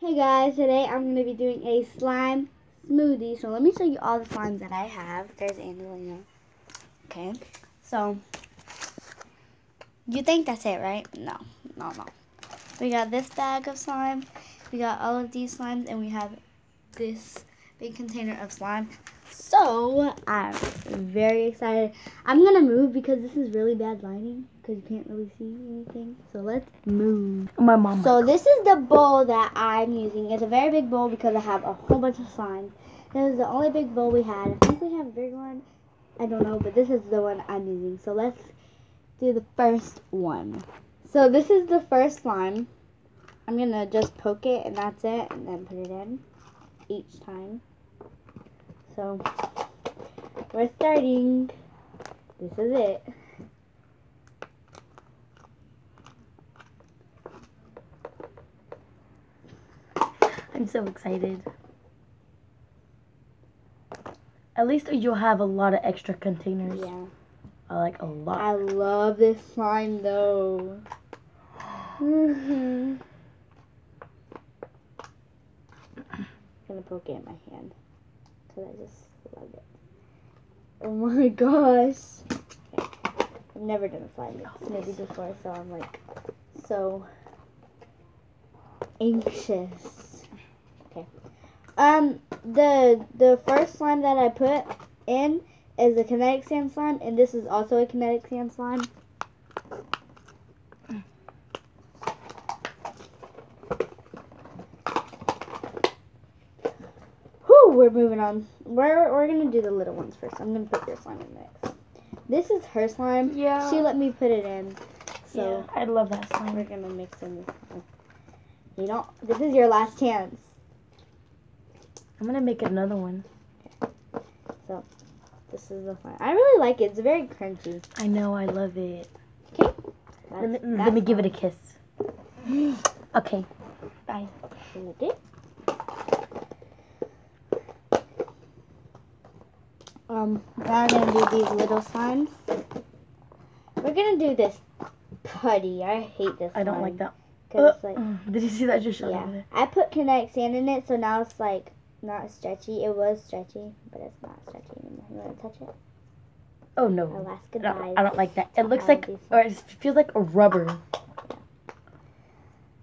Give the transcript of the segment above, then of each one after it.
Hey guys, today I'm going to be doing a slime smoothie. So let me show you all the slimes that I have. There's Angelina. Okay, so you think that's it, right? No. We got this bag of slime, we got all of these slimes, and we have this big container of slime. So I'm very excited. I'm going to move because this is really bad lighting because you can't really see anything. So let's move. My mom. So this is the bowl that I'm using. It's a very big bowl because I have a whole bunch of slime. This is the only big bowl we had. I think we have a bigger one. I don't know, but this is the one I'm using. So let's do the first one. So this is the first slime. I'm going to just poke it and that's it, and then put it in each time. So we're starting. This is it. I'm so excited. At least you'll have a lot of extra containers. Yeah. I like a lot. I love this slime though. I'm gonna poke it in my hand because I just love it. Oh my gosh. Okay. I've never done a slime smoothie before, so I'm like so anxious. Okay. The first slime that I put in is a kinetic sand slime, and this is also a kinetic sand slime. Whew, we're moving on. We're gonna do the little ones first. I'm gonna put your slime in next. This is her slime. Yeah. She let me put it in. So yeah, I love that slime. we're gonna mix in this slime. You know, this is your last chance. I'm gonna make another one. So this is the slime. I really like it. It's very crunchy. I know, I love it. Okay. Let me give it a kiss. Okay. Bye. Okay. Now we're gonna do these little slimes. We're gonna do this putty. I hate this. I don't like that. Cause like, did you see that just shot yeah, over there? I put kinetic sand in it, so now it's like not stretchy. It was stretchy, but it's not stretchy anymore. You wanna touch it? Oh no. Alaska No, I don't like that. It looks All like, these or it feels like a rubber.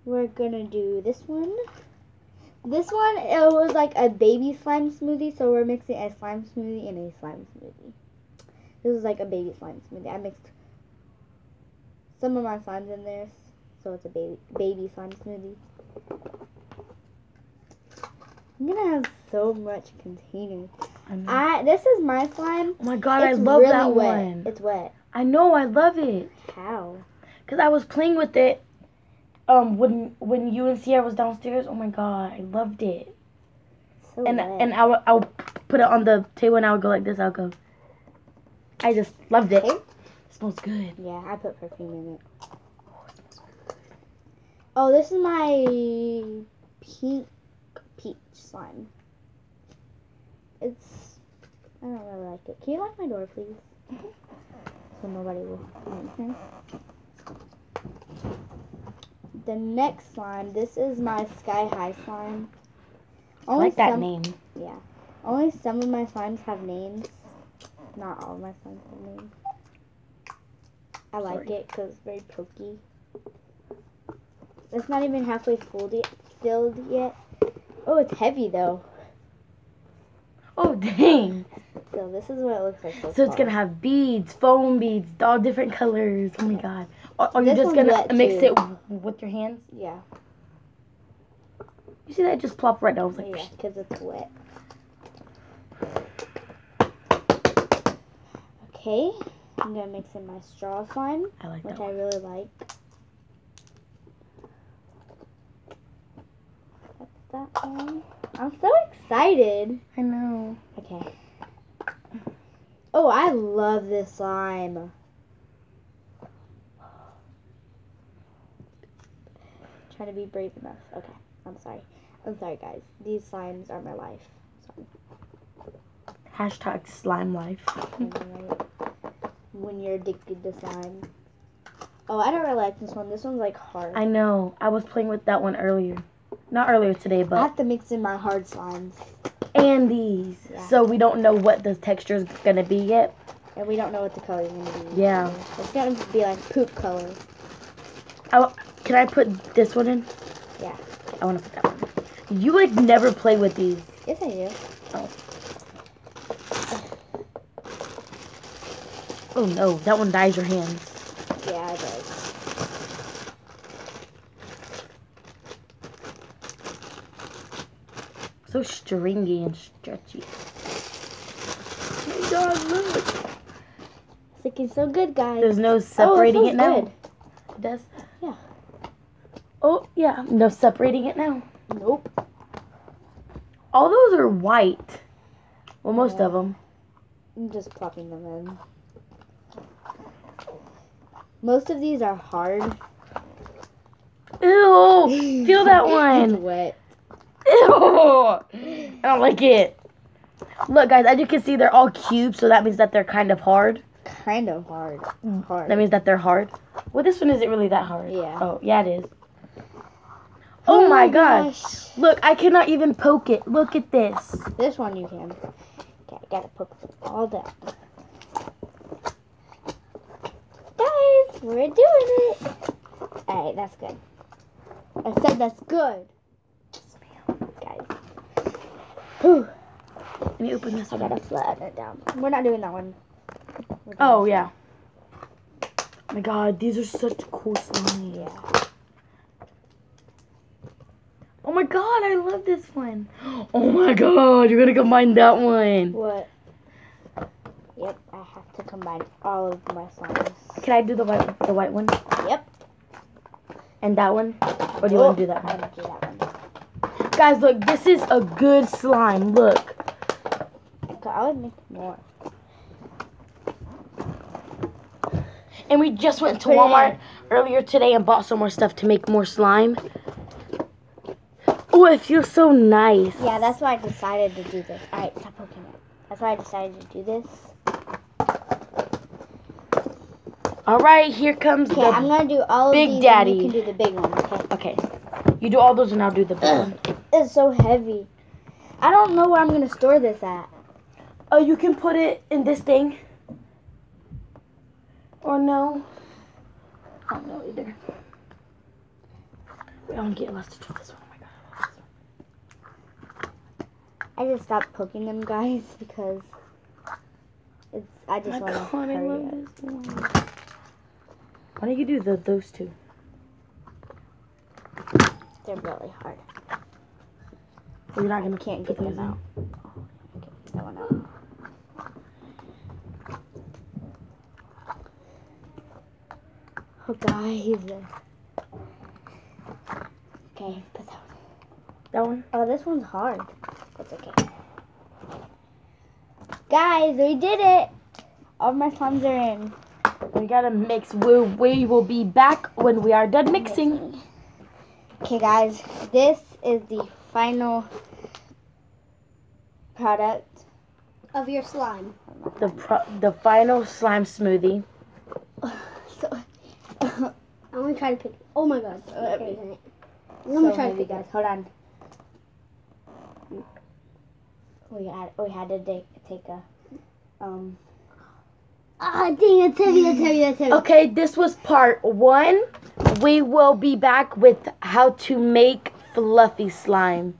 We're gonna do this one. This one, it was like a baby slime smoothie, so we're mixing a slime smoothie and a slime smoothie. This is like a baby slime smoothie. I mixed some of my slimes in there, so it's a baby slime smoothie. I'm gonna have so much container. This is my slime. Oh my god, It's I love really that wet. one. It's wet. I know, I love it. How? Cause I was playing with it. When you and Sierra was downstairs. Oh my god, I loved it. So And wet. I'll put it on the table and I'll go like this. I'll go. I just loved it. Okay. It smells good. Yeah, I put perfume in it. Oh, this is my pink peach slime. I don't really like it. Can you lock my door, please? So nobody will come in here. The next slime, this is my sky high slime. I like that name. Yeah. Only some of my slimes have names. Not all of my slimes have names. I like it because it's very pokey. It's not even halfway filled yet. Oh, it's heavy though. Oh dang! So this is what it looks like so So it's far. gonna have beads, foam beads, all different colors. Oh my god! Are you This just one's gonna wet, mix too. it with your hands? Yeah. You see that just plop right now? I was like, Yeah, because it's wet. Okay, I'm gonna mix in my straw slime, I like which that I one. really like. That's that one. I'm so excited. I know. Okay. Oh, I love this slime. Trying to be brave enough. Okay, I'm sorry. I'm sorry, guys. These slimes are my life. Sorry. Hashtag slime life. When you're addicted to slime. Oh, I don't really like this one. This one's like hard. I know. I was playing with that one earlier. Not earlier today, I but have to mix in my hard slimes. and these. Yeah. So we don't know what the texture is gonna be yet. And we don't know what the color is going to be. Yeah. It's going to be like poop color. Oh, can I put this one in? Yeah. I want to put that one. You like never play with these. Yes, I do. Oh. Oh no, that one dyes your hands. Yeah, it does. So stringy and stretchy. Oh my god, look. It's looking so good, guys. There's no separating it now. Good. It does? Yeah. Oh, yeah. No separating it now. Nope. All those are white. Well, most of them. I'm just plopping them in. Most of these are hard. Ew! Feel that It's one. wet. Ew! I don't like it. Look, guys, as you can see, they're all cubes, so that means that they're kind of hard. Kind of hard. Hard. That means that they're hard. Well, this one isn't really that hard. Yeah. Oh, yeah, it is. Oh my gosh. gosh. Look, I cannot even poke it. Look at this. This one you can. Okay, I gotta poke them all down. Guys, we're doing it. Alright, that's good. I said that's good. Guys. Whew. Let me open this I one. gotta flatten it down. We're not doing that one. Oh, yeah. Oh my god, these are such cool slime. Yeah. Oh my god, I love this one. Oh my god, you're gonna combine that one. What? Yep, I have to combine all of my slimes. Can I do the white one? Yep. And that one? Or do you want to do that I'm one? gonna do that one. Guys, look, this is a good slime. Look. I would make more. And we just went to Put it Walmart earlier today and bought some more stuff to make more slime. Oh, it feels so nice. Yeah, that's why I decided to do this. Alright, stop poking it. That's why I decided to do this. All right, here comes Okay, I'm the... gonna do all of Big these Daddy. and you can do the big one, okay? Okay, you do all those and I'll do the big one. It's so heavy. I don't know where I'm gonna store this at. Oh, you can put it in this thing. Or no. I don't know either. Wait, I don't get lost to try this one. Oh my god. I just stopped poking them, guys, because I just want to I hurry love up. this one. Why don't you do those two? They're really hard. Well, you're not gonna Can't put get those them in. out. Okay, that one out. Oh, guys. Okay, put that one. That one? Oh, this one's hard. That's okay. Guys, we did it. All my slimes are in. We gotta mix. We will be back when we are done mixing. Okay, guys, this is the final product Of your slime. The final slime smoothie. So, I'm gonna try to pick. Oh my god. Uh, Okay, isn't it? I'm so gonna try to heavy, pick guys. it. Hold on. We had to take a Ah, dang, it's heavy, that's heavy, that's heavy. Okay, this was part 1. We will be back with how to make fluffy slime.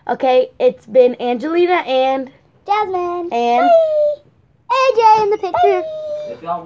Okay, it's been Angelina and Jasmine. And AJ in the picture. If y'all